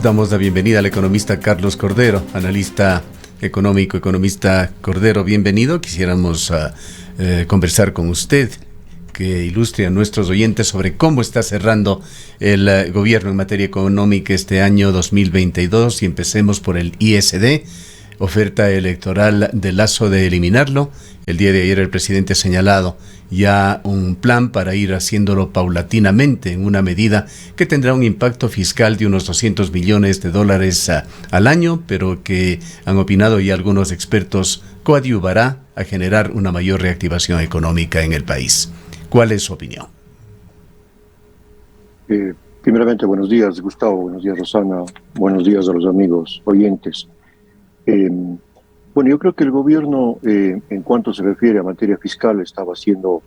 Damos la bienvenida al economista Carlos Cordero, analista económico. Economista Cordero, bienvenido. Quisiéramos conversar con usted, que ilustre a nuestros oyentes sobre cómo está cerrando el gobierno en materia económica este año 2022, y empecemos por el ISD, oferta electoral de Lasso de eliminarlo. El día de ayer el presidente ha señalado ya un plan para ir haciéndolo paulatinamente en una medida que tendrá un impacto fiscal de unos $200 millones al año, pero que han opinado ya algunos expertos coadyuvará a generar una mayor reactivación económica en el país. ¿Cuál es su opinión? Primeramente, buenos días, Gustavo, buenos días, Rosana, buenos días a los amigos oyentes. Bueno, yo creo que el gobierno, en cuanto se refiere a materia fiscal, está haciendo,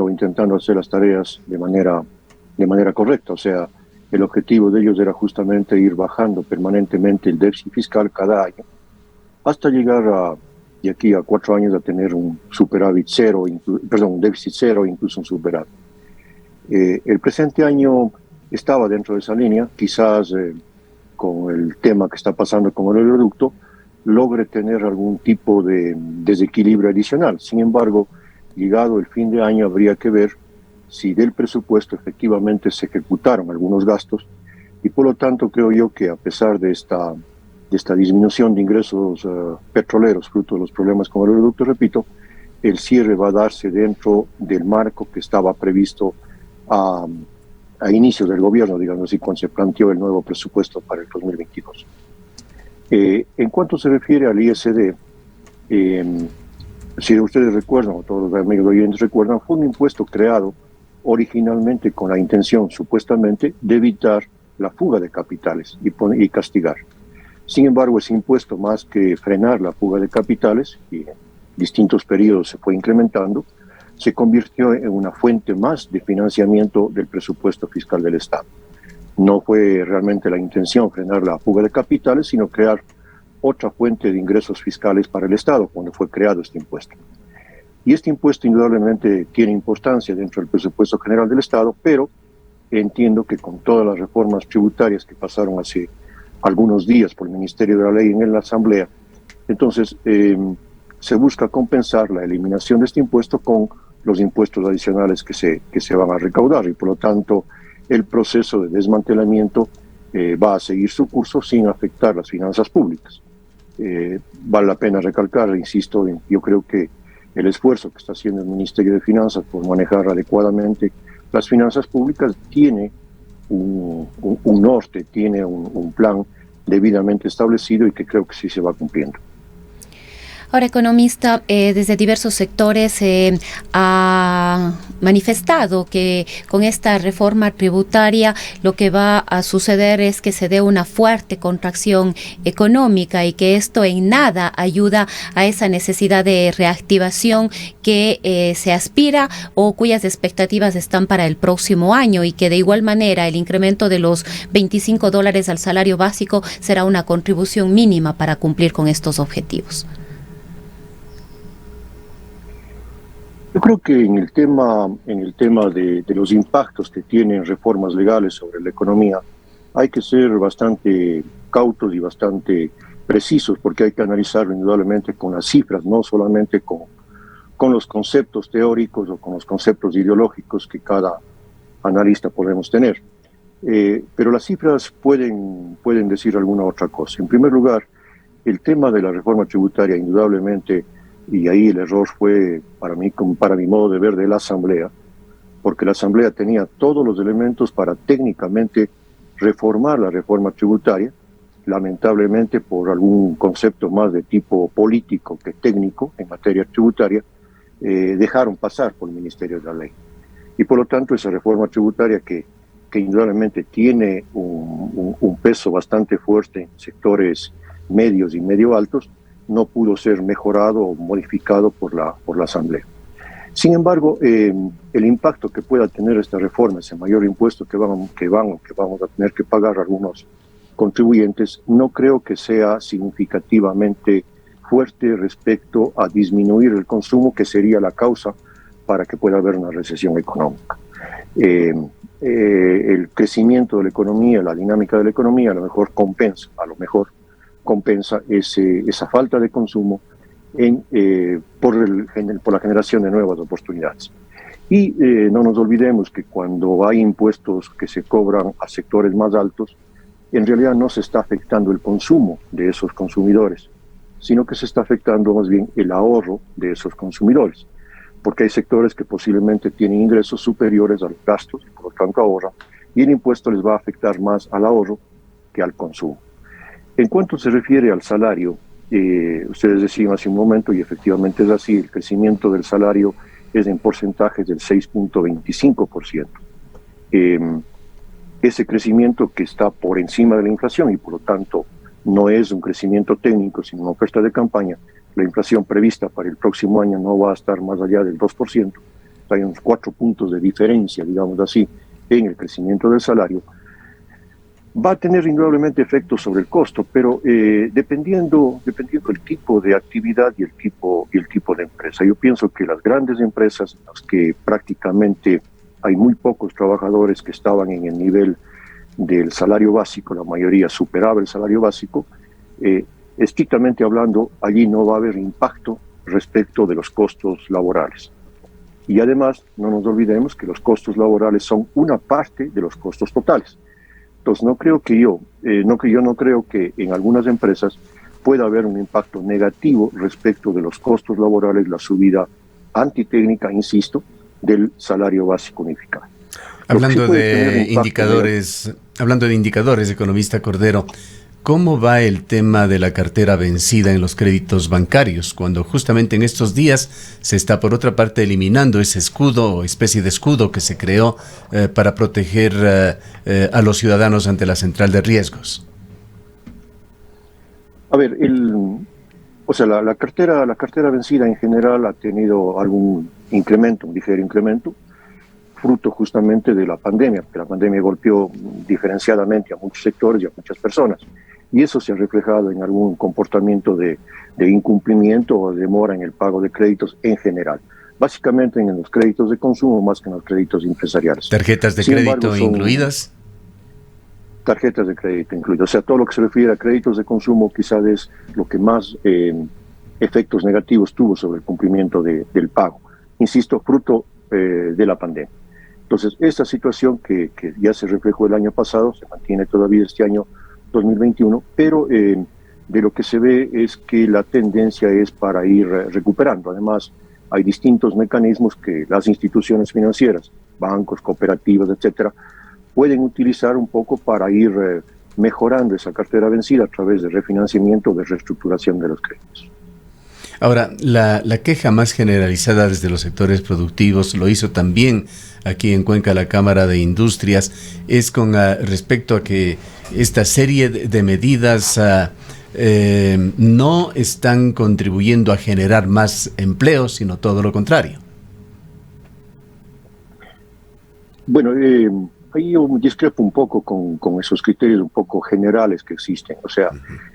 intentando hacer las tareas de manera correcta. O sea, el objetivo de ellos era justamente ir bajando permanentemente el déficit fiscal cada año, hasta llegar de aquí a 4 años a tener un superávit cero, un déficit cero, incluso un superávit. El presente año estaba dentro de esa línea, quizás con el tema que está pasando con el oleoducto, logre tener algún tipo de desequilibrio adicional. Sin embargo, llegado el fin de año, habría que ver si del presupuesto efectivamente se ejecutaron algunos gastos, y por lo tanto creo yo que a pesar de esta disminución de ingresos petroleros fruto de los problemas con el oleoducto, repito, el cierre va a darse dentro del marco que estaba previsto a inicios del gobierno, digamos así, cuando se planteó el nuevo presupuesto para el 2022. En cuanto se refiere al ISD, si ustedes recuerdan, o todos los amigos oyentes recuerdan, fue un impuesto creado originalmente con la intención, supuestamente, de evitar la fuga de capitales y castigar. Sin embargo, ese impuesto, más que frenar la fuga de capitales, y en distintos periodos se fue incrementando, se convirtió en una fuente más de financiamiento del presupuesto fiscal del Estado. No fue realmente la intención frenar la fuga de capitales, sino crear otra fuente de ingresos fiscales para el Estado cuando fue creado este impuesto. Y este impuesto indudablemente tiene importancia dentro del presupuesto general del Estado, pero entiendo que con todas las reformas tributarias que pasaron hace algunos días por el Ministerio de la Ley en la Asamblea, entonces se busca compensar la eliminación de este impuesto con los impuestos adicionales que se van a recaudar, y por lo tanto el proceso de desmantelamiento va a seguir su curso sin afectar las finanzas públicas. Vale la pena recalcar, insisto, yo creo que el esfuerzo que está haciendo el Ministerio de Finanzas por manejar adecuadamente las finanzas públicas tiene un norte, tiene un plan debidamente establecido y que creo que sí se va cumpliendo. Ahora, economista, desde diversos sectores ha manifestado que con esta reforma tributaria lo que va a suceder es que se dé una fuerte contracción económica, y que esto en nada ayuda a esa necesidad de reactivación que se aspira o cuyas expectativas están para el próximo año, y que de igual manera el incremento de los $25 al salario básico será una contribución mínima para cumplir con estos objetivos. Yo creo que en el tema de los impactos que tienen reformas legales sobre la economía, hay que ser bastante cautos y bastante precisos, porque hay que analizarlo indudablemente con las cifras, no solamente con los conceptos teóricos o con los conceptos ideológicos que cada analista podemos tener. Pero las cifras pueden decir alguna otra cosa. En primer lugar, el tema de la reforma tributaria, indudablemente, y ahí el error fue para mi modo de ver, de la Asamblea, porque la Asamblea tenía todos los elementos para técnicamente reformar la reforma tributaria. Lamentablemente, por algún concepto más de tipo político que técnico en materia tributaria, dejaron pasar por el Ministerio de la Ley. Y por lo tanto, esa reforma tributaria que indudablemente tiene un peso bastante fuerte en sectores medios y medio altos, no pudo ser mejorado o modificado por la Asamblea. Sin embargo, el impacto que pueda tener esta reforma, ese mayor impuesto que vamos a tener que pagar algunos contribuyentes, no creo que sea significativamente fuerte respecto a disminuir el consumo, que sería la causa para que pueda haber una recesión económica. el crecimiento de la economía, la dinámica de la economía, a lo mejor compensa esa falta de consumo por la generación de nuevas oportunidades. Y no nos olvidemos que cuando hay impuestos que se cobran a sectores más altos, en realidad no se está afectando el consumo de esos consumidores, sino que se está afectando más bien el ahorro de esos consumidores, porque hay sectores que posiblemente tienen ingresos superiores a los gastos y por lo tanto ahorran, y el impuesto les va a afectar más al ahorro que al consumo. En cuanto se refiere al salario, ustedes decían hace un momento, y efectivamente es así, el crecimiento del salario es en porcentajes del 6.25%. Ese crecimiento que está por encima de la inflación y por lo tanto no es un crecimiento técnico, sino una oferta de campaña, la inflación prevista para el próximo año no va a estar más allá del 2%, hay unos 4 puntos de diferencia, digamos así, en el crecimiento del salario. Va a tener indudablemente efectos sobre el costo, pero dependiendo del tipo de actividad y el tipo de empresa. Yo pienso que las grandes empresas, en las que prácticamente hay muy pocos trabajadores que estaban en el nivel del salario básico, la mayoría superaba el salario básico, estrictamente hablando, allí no va a haber impacto respecto de los costos laborales. Y además, no nos olvidemos que los costos laborales son una parte de los costos totales. Entonces, no creo que en algunas empresas pueda haber un impacto negativo respecto de los costos laborales, la subida antitécnica, insisto, del salario básico unificado. Hablando de indicadores, economista Cordero, ¿cómo va el tema de la cartera vencida en los créditos bancarios? Cuando justamente en estos días se está, por otra parte, eliminando ese escudo o especie de escudo que se creó para proteger a los ciudadanos ante la central de riesgos. A ver, la cartera vencida en general ha tenido algún incremento, un ligero incremento, fruto justamente de la pandemia, porque la pandemia golpeó diferenciadamente a muchos sectores y a muchas personas. Y eso se ha reflejado en algún comportamiento de incumplimiento o demora en el pago de créditos en general. Básicamente en los créditos de consumo más que en los créditos empresariales. ¿Tarjetas de crédito incluidas? Tarjetas de crédito incluidas. O sea, todo lo que se refiere a créditos de consumo quizás es lo que más efectos negativos tuvo sobre el cumplimiento del pago. Insisto, fruto de la pandemia. Entonces, esta situación que ya se reflejó el año pasado, se mantiene todavía este año 2021, pero de lo que se ve es que la tendencia es para ir recuperando. Además, hay distintos mecanismos que las instituciones financieras, bancos, cooperativas, etcétera, pueden utilizar un poco para ir mejorando esa cartera vencida a través de refinanciamiento, de reestructuración de los créditos. Ahora, la queja más generalizada desde los sectores productivos, lo hizo también aquí en Cuenca la Cámara de Industrias, es con respecto a que esta serie de medidas no están contribuyendo a generar más empleo, sino todo lo contrario. Bueno, ahí yo discrepo un poco con esos criterios un poco generales que existen. O sea,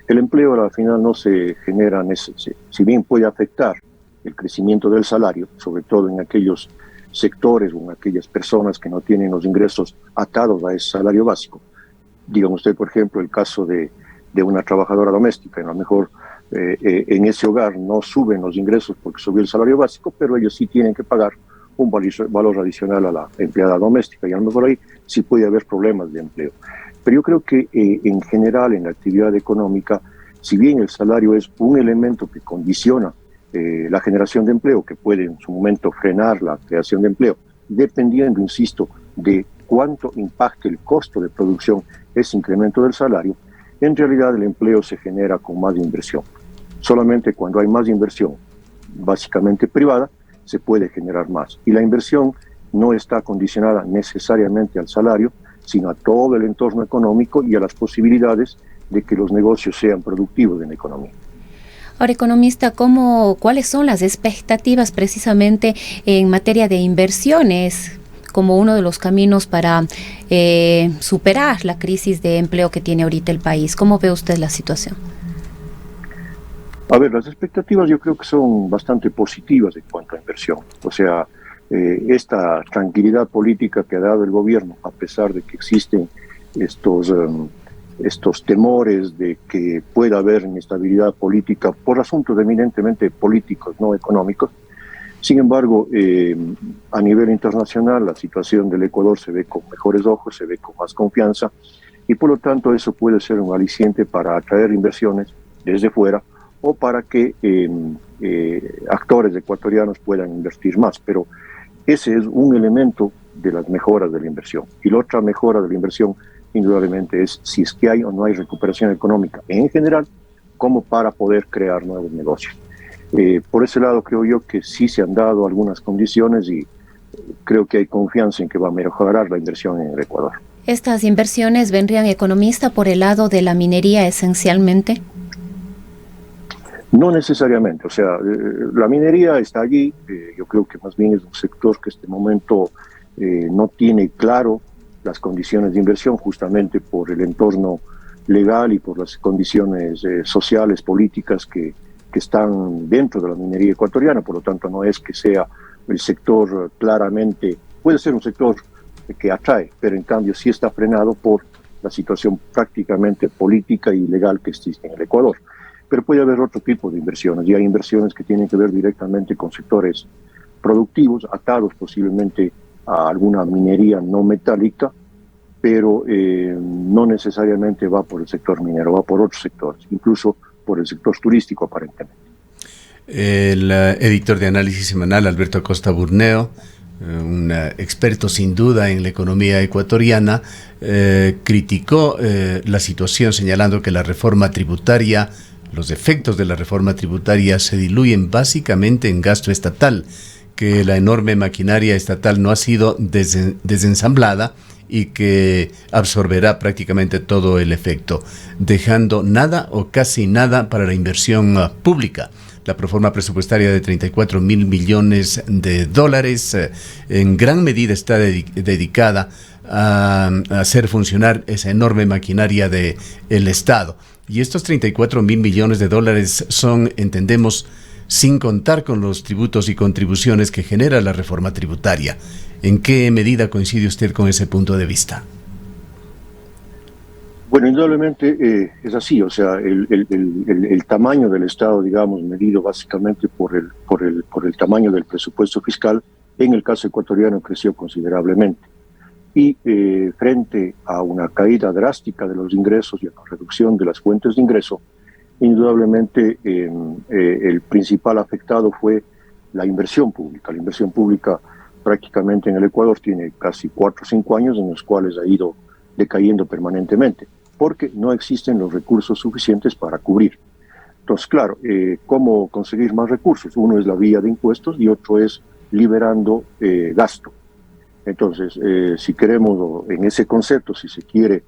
el empleo al final no se genera, si bien puede afectar el crecimiento del salario, sobre todo en aquellos sectores o en aquellas personas que no tienen los ingresos atados a ese salario básico. Digan usted, por ejemplo, el caso de una trabajadora doméstica. A lo mejor en ese hogar no suben los ingresos porque subió el salario básico, pero ellos sí tienen que pagar un valor adicional a la empleada doméstica, y a lo mejor ahí sí puede haber problemas de empleo. Pero yo creo que en general en la actividad económica, si bien el salario es un elemento que condiciona la generación de empleo, que puede en su momento frenar la creación de empleo, dependiendo, insisto, de cuánto impacte el costo de producción ese incremento del salario, en realidad el empleo se genera con más inversión. Solamente cuando hay más inversión, básicamente privada, se puede generar más. Y la inversión no está condicionada necesariamente al salario, sino a todo el entorno económico y a las posibilidades de que los negocios sean productivos en la economía. Ahora, economista, ¿cuáles son las expectativas precisamente en materia de inversiones como uno de los caminos para superar la crisis de empleo que tiene ahorita el país? ¿Cómo ve usted la situación? A ver, las expectativas yo creo que son bastante positivas en cuanto a inversión. O sea, esta tranquilidad política que ha dado el gobierno, a pesar de que existen estos temores de que pueda haber inestabilidad política por asuntos eminentemente políticos, no económicos. Sin embargo, a nivel internacional la situación del Ecuador se ve con mejores ojos, se ve con más confianza, y por lo tanto eso puede ser un aliciente para atraer inversiones desde fuera o para que actores ecuatorianos puedan invertir más. Pero ese es un elemento de las mejoras de la inversión. Y la otra mejora de la inversión, indudablemente, es si es que hay o no hay recuperación económica en general, como para poder crear nuevos negocios. Por ese lado creo yo que sí se han dado algunas condiciones y creo que hay confianza en que va a mejorar la inversión en el Ecuador. ¿Estas inversiones vendrían, economista, por el lado de la minería esencialmente? No necesariamente, o sea, la minería está allí, yo creo que más bien es un sector que en este momento no tiene claro las condiciones de inversión, justamente por el entorno legal y por las condiciones sociales, políticas que están dentro de la minería ecuatoriana. Por lo tanto, no es que sea el sector claramente, puede ser un sector que atrae, pero en cambio sí está frenado por la situación prácticamente política y legal que existe en el Ecuador. Pero puede haber otro tipo de inversiones, y hay inversiones que tienen que ver directamente con sectores productivos, atados posiblemente a alguna minería no metálica, pero no necesariamente va por el sector minero, va por otros sectores, incluso por el sector turístico aparentemente. El editor de análisis semanal, Alberto Acosta Burneo, un experto sin duda en la economía ecuatoriana, criticó la situación señalando que la reforma tributaria, los efectos de la reforma tributaria se diluyen básicamente en gasto estatal, que la enorme maquinaria estatal no ha sido desensamblada y que absorberá prácticamente todo el efecto, dejando nada o casi nada para la inversión pública. La proforma presupuestaria de 34.000 millones de dólares en gran medida está dedicada a hacer funcionar esa enorme maquinaria del Estado. Y estos 34.000 millones de dólares son, entendemos, sin contar con los tributos y contribuciones que genera la reforma tributaria. ¿En qué medida coincide usted con ese punto de vista? Bueno, indudablemente es así, o sea, el tamaño del Estado, digamos, medido básicamente por el tamaño del presupuesto fiscal, en el caso ecuatoriano creció considerablemente. Y frente a una caída drástica de los ingresos y a la reducción de las fuentes de ingreso, indudablemente el principal afectado fue la inversión pública. La inversión pública prácticamente en el Ecuador tiene casi 4 o 5 años en los cuales ha ido decayendo permanentemente, porque no existen los recursos suficientes para cubrir. Entonces, claro, ¿cómo conseguir más recursos? Uno es la vía de impuestos y otro es liberando gasto. Entonces, si queremos, en ese concepto, si se quiere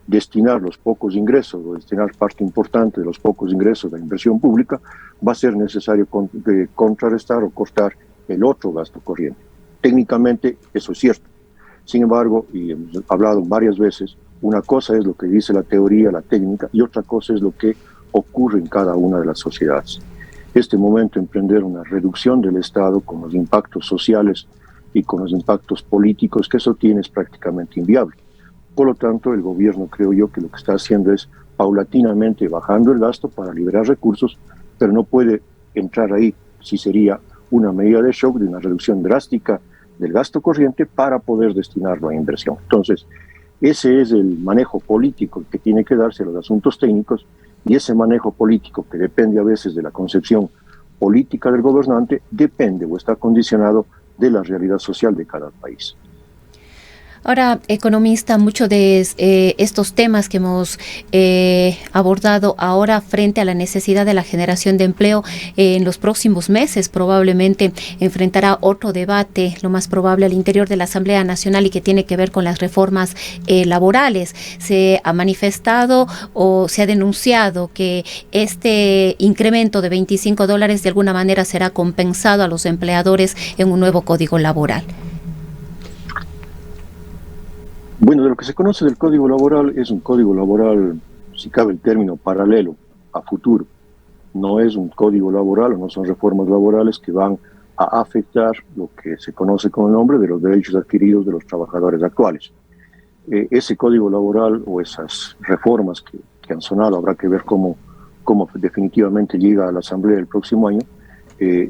destinar los pocos ingresos o destinar parte importante de los pocos ingresos de la inversión pública, va a ser necesario contrarrestar o cortar el otro gasto corriente. Técnicamente eso es cierto. Sin embargo, y hemos hablado varias veces, una cosa es lo que dice la teoría, la técnica, y otra cosa es lo que ocurre en cada una de las sociedades. Este momento, emprender una reducción del Estado con los impactos sociales y con los impactos políticos que eso tiene es prácticamente inviable. Por lo tanto, el gobierno, creo yo, que lo que está haciendo es paulatinamente bajando el gasto para liberar recursos, pero no puede entrar ahí si sería una medida de shock, de una reducción drástica del gasto corriente para poder destinarlo a inversión. Entonces, ese es el manejo político que tiene que darse a los asuntos técnicos, y ese manejo político, que depende a veces de la concepción política del gobernante, depende o está condicionado de la realidad social de cada país. Ahora, economista, muchos de estos temas que hemos abordado ahora frente a la necesidad de la generación de empleo en los próximos meses probablemente enfrentará otro debate, lo más probable al interior de la Asamblea Nacional, y que tiene que ver con las reformas laborales. Se ha manifestado o se ha denunciado que este incremento de $25 de alguna manera será compensado a los empleadores en un nuevo código laboral. Bueno, de lo que se conoce del Código Laboral, es un Código Laboral, si cabe el término, paralelo a futuro. No es un Código Laboral o no son reformas laborales que van a afectar lo que se conoce con el nombre de los derechos adquiridos de los trabajadores actuales. Ese código laboral o esas reformas que han sonado, habrá que ver cómo definitivamente llega a la Asamblea el próximo año,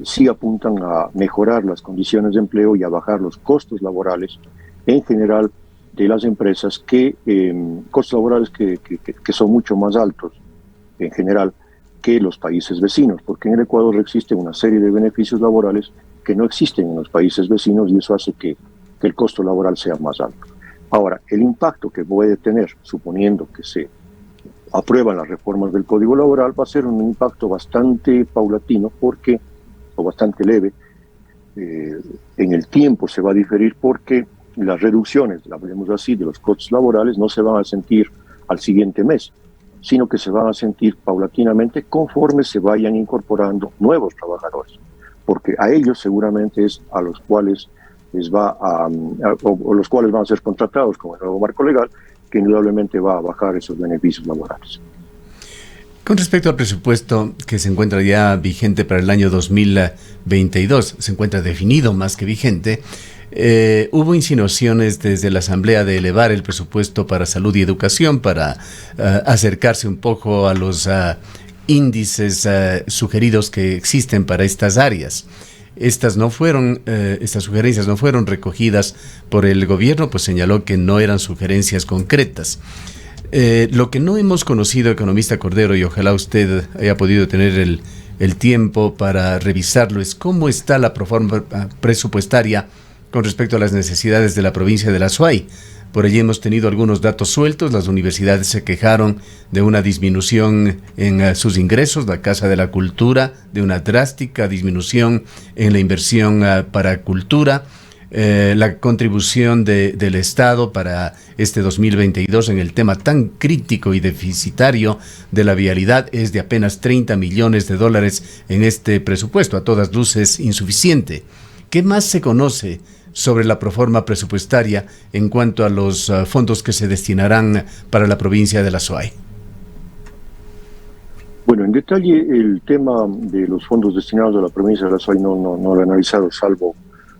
sí apuntan a mejorar las condiciones de empleo y a bajar los costos laborales en general de las empresas, costos laborales que son mucho más altos en general que los países vecinos, porque en el Ecuador existe una serie de beneficios laborales que no existen en los países vecinos y eso hace que el costo laboral sea más alto. Ahora, el impacto que puede tener, suponiendo que se aprueban las reformas del Código Laboral, va a ser un impacto bastante paulatino o bastante leve. En el tiempo se va a diferir porque las reducciones, hablemos así, de los costos laborales no se van a sentir al siguiente mes, sino que se van a sentir paulatinamente conforme se vayan incorporando nuevos trabajadores, porque a ellos seguramente es a los cuales los cuales van a ser contratados con el nuevo marco legal, que indudablemente va a bajar esos beneficios laborales. Con respecto al presupuesto que se encuentra ya vigente para el año 2022, se encuentra definido más que vigente, hubo insinuaciones desde la Asamblea de elevar el presupuesto para salud y educación para acercarse un poco a los índices sugeridos que existen para estas áreas. Estas sugerencias no fueron recogidas por el gobierno, pues señaló que no eran sugerencias concretas. Lo que no hemos conocido, economista Cordero, y ojalá usted haya podido tener el tiempo para revisarlo, es cómo está la proforma presupuestaria con respecto a las necesidades de la provincia de la Azuay. Por allí hemos tenido algunos datos sueltos. Las universidades se quejaron de una disminución en sus ingresos, la Casa de la Cultura, de una drástica disminución en la inversión para cultura. La contribución del Estado para este 2022 en el tema tan crítico y deficitario de la vialidad es de apenas $30 millones en este presupuesto, a todas luces insuficiente. ¿Qué más se conoce sobre la proforma presupuestaria en cuanto a los fondos que se destinarán para la provincia de la Azuay? Bueno, en detalle el tema de los fondos destinados a la provincia de la Azuay no lo he analizado, salvo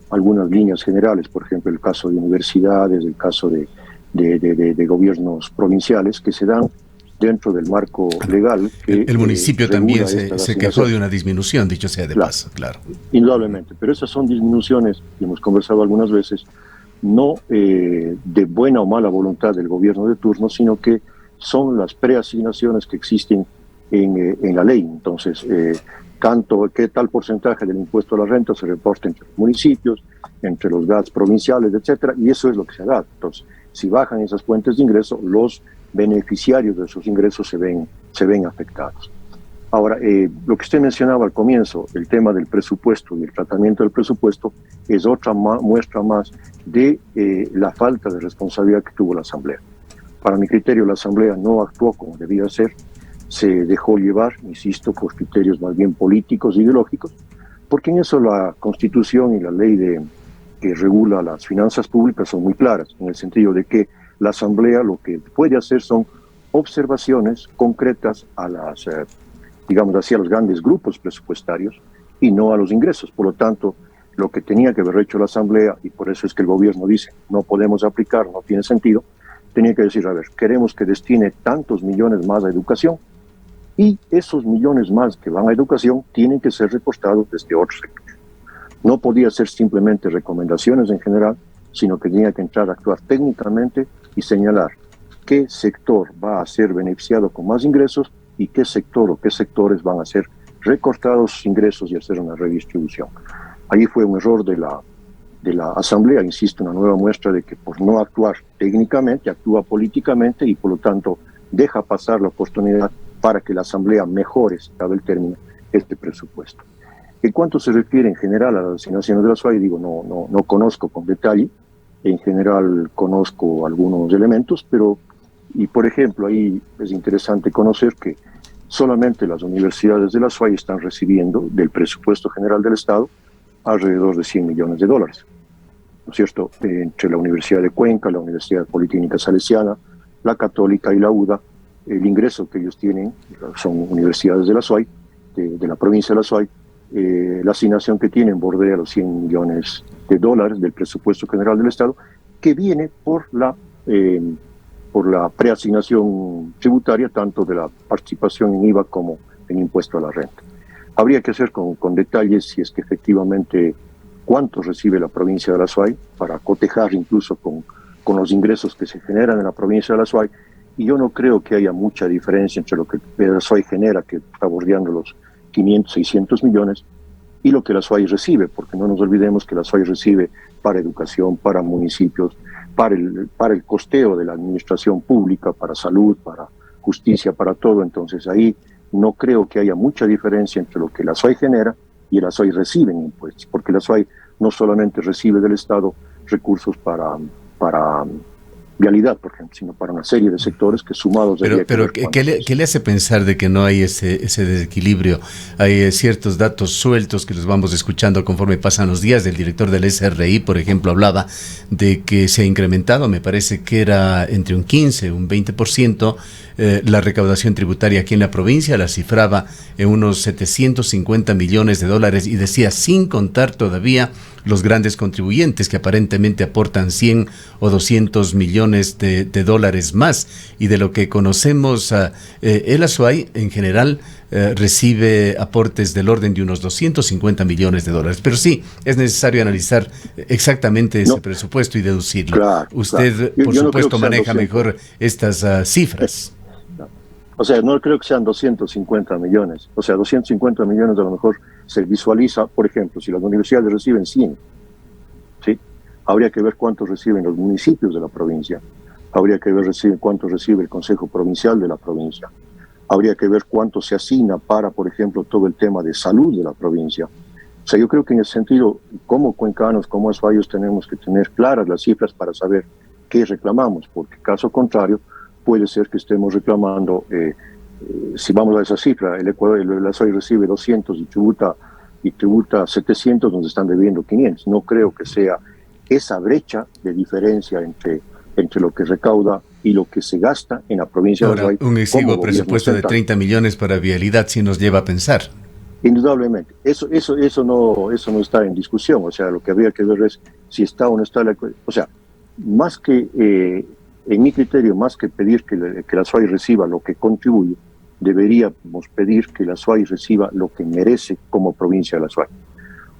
algunas líneas generales, por ejemplo el caso de universidades, el caso de gobiernos provinciales que se dan dentro del marco legal. El municipio también se quejó de una disminución, dicho sea de paso, claro. Indudablemente, pero esas son disminuciones, y hemos conversado algunas veces, no de buena o mala voluntad del gobierno de turno, sino que son las preasignaciones que existen en la ley. Entonces, qué tal porcentaje del impuesto a la renta se reporta entre los municipios, entre los GATS provinciales, etcétera, y eso es lo que se da. Entonces, si bajan esas fuentes de ingreso, los beneficiarios de esos ingresos se ven afectados. Ahora, lo que usted mencionaba al comienzo, el tema del presupuesto y el tratamiento del presupuesto, es otra muestra más de la falta de responsabilidad que tuvo la Asamblea. Para mi criterio, la Asamblea no actuó como debía ser, se dejó llevar, insisto, por criterios más bien políticos, ideológicos, porque en eso la Constitución y la ley que regula las finanzas públicas son muy claras, en el sentido de que la Asamblea lo que puede hacer son observaciones concretas a digamos así, a los grandes grupos presupuestarios y no a los ingresos. Por lo tanto, lo que tenía que haber hecho la Asamblea, y por eso es que el gobierno dice no podemos aplicar, no tiene sentido, tenía que decir, a ver, queremos que destine tantos millones más a educación, y esos millones más que van a educación tienen que ser reportados desde otro sector. No podía ser simplemente recomendaciones en general, sino que tenía que entrar a actuar técnicamente y señalar qué sector va a ser beneficiado con más ingresos y qué sector o qué sectores van a ser recortados sus ingresos y hacer una redistribución. Ahí fue un error de la Asamblea, insisto, una nueva muestra de que por no actuar técnicamente, actúa políticamente y por lo tanto deja pasar la oportunidad para que la Asamblea mejore, si cabe el término, este presupuesto. En cuanto se refiere en general a las asignaciones de la SUAY, digo, no conozco con detalle, en general conozco algunos elementos, y por ejemplo, ahí es interesante conocer que solamente las universidades de la SUAY están recibiendo del presupuesto general del Estado alrededor de $100 millones, ¿no es cierto? Entre la Universidad de Cuenca, la Universidad Politécnica Salesiana, la Católica y la UDA, el ingreso que ellos tienen, son universidades de la SUAY, de la provincia de la SUAY, la asignación que tienen bordea los $100 millones del presupuesto general del Estado, que viene por la preasignación tributaria, tanto de la participación en IVA como en impuesto a la renta. Habría que hacer con detalles si es que efectivamente cuánto recibe la provincia de la SUAY, para cotejar incluso con los ingresos que se generan en la provincia de la SUAY, y yo no creo que haya mucha diferencia entre lo que la SUAY genera, que está bordeando los 500, 600 millones, y lo que la SUAY recibe, porque no nos olvidemos que la SUAY recibe para educación, para municipios, para el costeo de la administración pública, para salud, para justicia, para todo. Entonces ahí no creo que haya mucha diferencia entre lo que la SUAY genera y la SUAY recibe en impuestos, porque la SUAY no solamente recibe del Estado recursos para vialidad, por ejemplo, sino para una serie de sectores que sumados... Pero ¿qué le hace pensar de que no hay ese desequilibrio? Hay ciertos datos sueltos que los vamos escuchando conforme pasan los días. Del director del SRI, por ejemplo, hablaba de que se ha incrementado, me parece que era entre un 15, un 20%, la recaudación tributaria aquí en la provincia, la cifraba en unos 750 millones de dólares, y decía, sin contar todavía los grandes contribuyentes que aparentemente aportan 100 o 200 millones de dólares más, y de lo que conocemos, el SUAY en general recibe aportes del orden de unos 250 millones de dólares. Pero sí, es necesario analizar exactamente ese presupuesto y deducirlo. Claro, usted, por supuesto, maneja mejor estas cifras. O sea, no creo que sean 250 millones. O sea, 250 millones a lo mejor se visualiza, por ejemplo, si las universidades reciben 100, ¿sí? Habría que ver cuántos reciben los municipios de la provincia. Habría que ver cuánto recibe el Consejo Provincial de la provincia. Habría que ver cuánto se asigna para, por ejemplo, todo el tema de salud de la provincia. O sea, yo creo que en ese sentido, como cuencanos, como azuayos, tenemos que tener claras las cifras para saber qué reclamamos, porque caso contrario, puede ser que estemos reclamando, si vamos a esa cifra, el Ecuador, el Azuay recibe 200 y tributa 700, nos están debiendo 500. No creo que sea esa brecha de diferencia entre lo que recauda y lo que se gasta en la provincia de Azuay. Un exiguo presupuesto de 30 millones para vialidad sí nos lleva a pensar. Indudablemente, eso no está en discusión. O sea, lo que habría que ver es si está o no está o sea, más que en mi criterio, más que pedir que la SUAY reciba lo que contribuye, deberíamos pedir que la SUAY reciba lo que merece como provincia de la SUAY.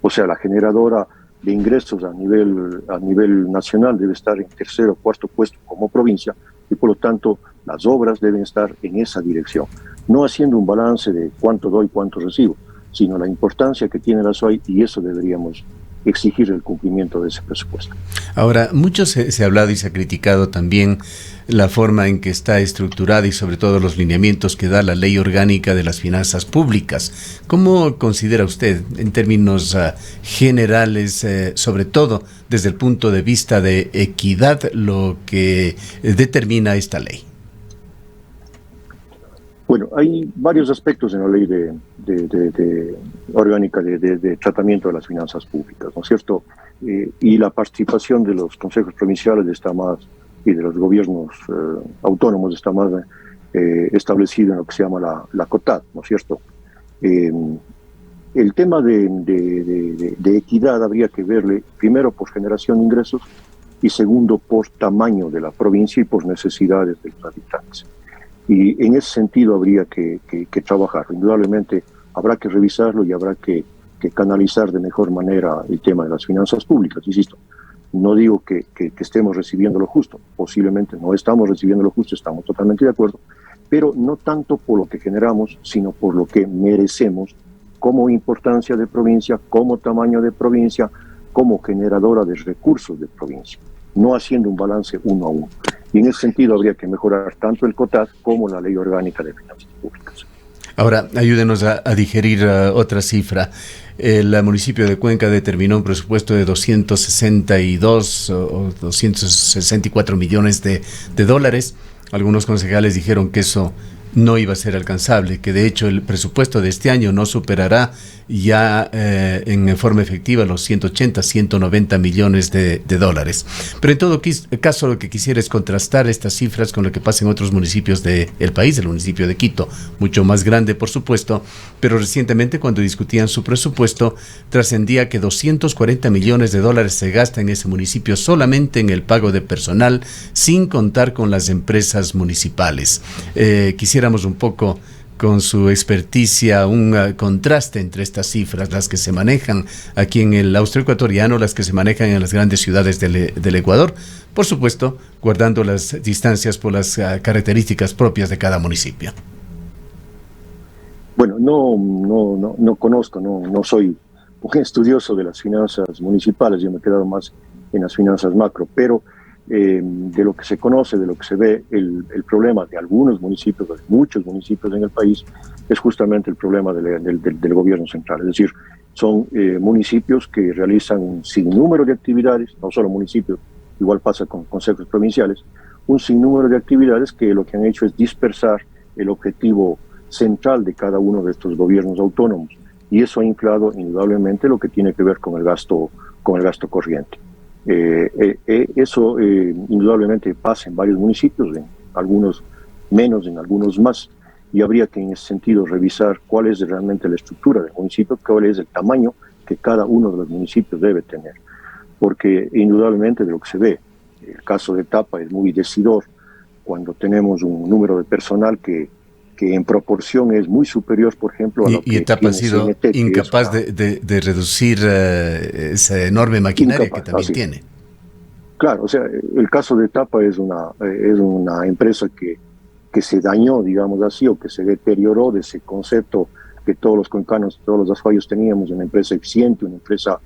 O sea, la generadora de ingresos a nivel nacional debe estar en tercero o cuarto puesto como provincia, y por lo tanto las obras deben estar en esa dirección. No haciendo un balance de cuánto doy, cuánto recibo, sino la importancia que tiene la SUAY, y eso deberíamos exigir el cumplimiento de ese presupuesto. Ahora, mucho se ha hablado y se ha criticado también la forma en que está estructurada y sobre todo los lineamientos que da la Ley Orgánica de las Finanzas Públicas. ¿Cómo considera usted, en términos generales, sobre todo desde el punto de vista de equidad, lo que determina esta ley? Bueno, hay varios aspectos en la ley orgánica de tratamiento de las finanzas públicas, ¿no es cierto? Y la participación de los consejos provinciales está más, y de los gobiernos autónomos está más establecido en lo que se llama la COTAD, ¿no es cierto? El tema de equidad habría que verle primero por generación de ingresos y segundo por tamaño de la provincia y por necesidades de los habitantes. Y en ese sentido habría que trabajar. Indudablemente habrá que revisarlo y habrá que canalizar de mejor manera el tema de las finanzas públicas. Insisto, no digo que estemos recibiendo lo justo, posiblemente no estamos recibiendo lo justo, estamos totalmente de acuerdo, pero no tanto por lo que generamos, sino por lo que merecemos como importancia de provincia, como tamaño de provincia, como generadora de recursos de provincia, no haciendo un balance uno a uno. Y en ese sentido habría que mejorar tanto el COTAD como la Ley Orgánica de Finanzas Públicas. Ahora, ayúdenos a digerir otra cifra. El municipio de Cuenca determinó un presupuesto de 262 o 264 millones de dólares. Algunos concejales dijeron que eso no iba a ser alcanzable, que de hecho el presupuesto de este año no superará ya en forma efectiva los 180, 190 millones de dólares. Pero en todo caso, lo que quisiera es contrastar estas cifras con lo que pasa en otros municipios del país, el municipio de Quito, mucho más grande por supuesto, pero recientemente cuando discutían su presupuesto trascendía que 240 millones de dólares se gastan en ese municipio solamente en el pago de personal, sin contar con las empresas municipales. Quisiéramos un poco, con su experticia, un contraste entre estas cifras, las que se manejan aquí en el austroecuatoriano, las que se manejan en las grandes ciudades del Ecuador, por supuesto, guardando las distancias por las características propias de cada municipio. Bueno, no conozco, no soy un estudioso de las finanzas municipales, yo me he quedado más en las finanzas macro, pero de lo que se conoce, de lo que se ve, el problema de algunos municipios, de muchos municipios en el país, es justamente el problema del gobierno central. Es decir, son municipios que realizan un sinnúmero de actividades, no solo municipios, igual pasa con consejos provinciales, un sinnúmero de actividades que lo que han hecho es dispersar el objetivo central de cada uno de estos gobiernos autónomos, y eso ha inflado indudablemente lo que tiene que ver con el gasto corriente. Eso indudablemente pasa en varios municipios, en algunos menos, en algunos más, y habría que en ese sentido revisar cuál es realmente la estructura del municipio, cuál es el tamaño que cada uno de los municipios debe tener, porque indudablemente de lo que se ve, el caso de Tapa es muy decidor cuando tenemos un número de personal que en proporción es muy superior, por ejemplo, a lo que Etapa ha sido CNT, incapaz de reducir esa enorme maquinaria que también tiene. Claro, o sea, el caso de Etapa es una empresa que se dañó, digamos así, o que se deterioró de ese concepto que todos los cuencanos, todos los azuayos teníamos, una empresa eficiente, una empresa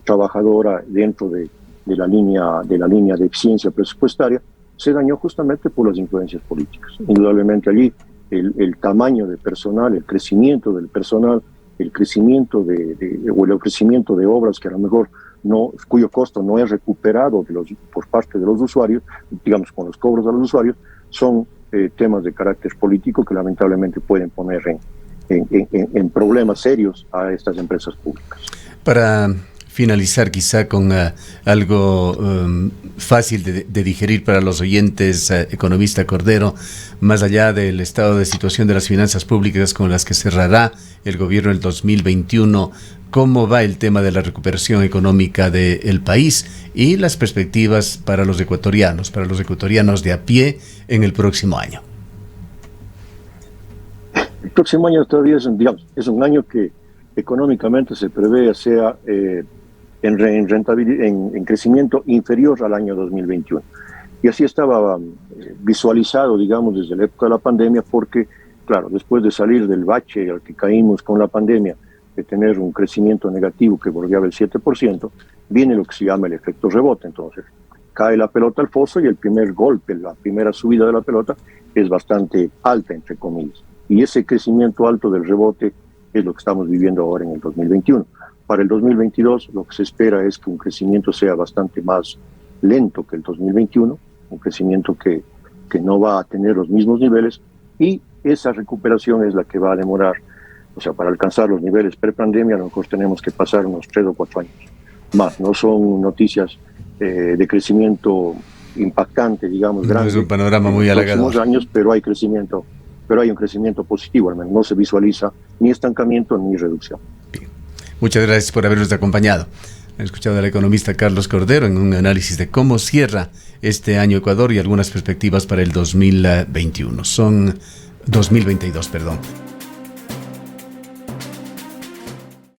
trabajadora dentro de la línea de eficiencia presupuestaria. Se dañó justamente por las influencias políticas. Indudablemente allí el tamaño de personal, el crecimiento del personal, el crecimiento de obras que a lo mejor cuyo costo no es recuperado por parte de los usuarios, digamos con los cobros a los usuarios, son temas de carácter político que lamentablemente pueden poner en problemas serios a estas empresas públicas. Para finalizar quizá con algo fácil de digerir para los oyentes, economista Cordero, más allá del estado de situación de las finanzas públicas con las que cerrará el gobierno el 2021, ¿cómo va el tema de la recuperación económica del país y las perspectivas para los ecuatorianos de a pie en el próximo año? El próximo año todavía es un año que económicamente se prevé sea en crecimiento inferior al año 2021. Y así estaba visualizado, digamos, desde la época de la pandemia, porque, claro, después de salir del bache al que caímos con la pandemia, de tener un crecimiento negativo que bordeaba el 7%, viene lo que se llama el efecto rebote. Entonces, cae la pelota al foso y el primer golpe, la primera subida de la pelota, es bastante alta, entre comillas. Y ese crecimiento alto del rebote es lo que estamos viviendo ahora en el 2021. Para el 2022 lo que se espera es que un crecimiento sea bastante más lento que el 2021, un crecimiento que no va a tener los mismos niveles, y esa recuperación es la que va a demorar. O sea, para alcanzar los niveles pre-pandemia a lo mejor tenemos que pasar unos 3 o 4 años más. No son noticias de crecimiento impactante, digamos, grande. No es un panorama muy halagador. Años, pero hay un crecimiento positivo, al menos no se visualiza ni estancamiento ni reducción. Bien. Muchas gracias por habernos acompañado. Han escuchado al economista Carlos Cordero en un análisis de cómo cierra este año Ecuador y algunas perspectivas para el 2022, perdón.